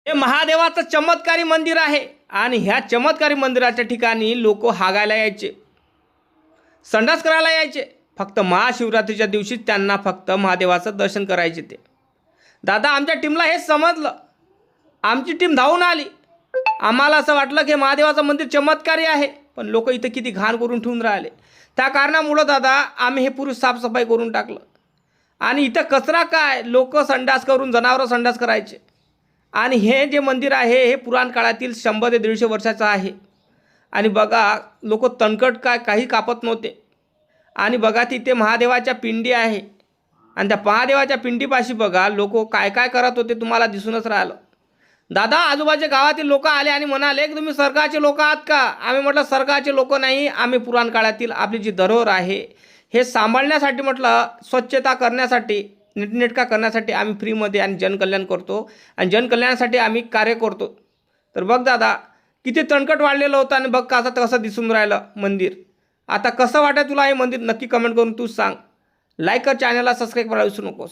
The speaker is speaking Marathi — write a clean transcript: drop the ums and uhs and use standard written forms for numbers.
हे महादेवाचं चमत्कारी मंदिर आहे आणि ह्या चमत्कारी मंदिराच्या ठिकाणी लोक हागायला यायचे, संडास करायला यायचे. फक्त महाशिवरात्रीच्या दिवशीच त्यांना फक्त महादेवाचं दर्शन करायचे. ते दादा आमच्या टीमला हेच समजलं. आमची टीम धावून आली. आम्हाला असं वाटलं की महादेवाचं मंदिर चमत्कारी आहे, पण लोक इथं किती घाण करून ठेवून राहिले. त्या कारणामुळं दादा आम्ही हे पुरुष साफसफाई करून टाकलं. आणि इथं कचरा काय, लोक संडास करून जनावरं संडास करायचे. आणि हे जे मंदिर आहे हे पुराण काळातील 100 ते 150 वर्षाचं आहे. आणि बघा लोक तणकट काही कापत नव्हते. आणि बघा तिथे महादेवाच्या पिंडी आहे आणि त्या महादेवाच्या पिंडीपाशी बघा लोक काय काय करत होते तुम्हाला दिसूनच राहिलं. दादा आजूबाजूच्या गावातील लोक आले आणि म्हणाले की तुम्ही सरकारचे लोक आहात का. आम्ही म्हटलं सरकारचे लोक नाही, आम्ही पुराण काळातील आपली जी धरोहर आहे हे सांभाळण्यासाठी, म्हटलं स्वच्छता करण्यासाठी, नीटनेटका करण्यासाठी आम्ही फ्रीमध्ये आणि जनकल्याण करतो आणि जनकल्याणासाठी आम्ही कार्य करतो. तर बघ दादा किती तणकट वाढलेलं होतं आणि बघ कसं दिसून राहिलं मंदिर. आता कसं वाटतं तुला हे मंदिर नक्की कमेंट करून तूच सांग. लाईक कर, चॅनलला सबस्क्राईब करायला विसरू नकोस.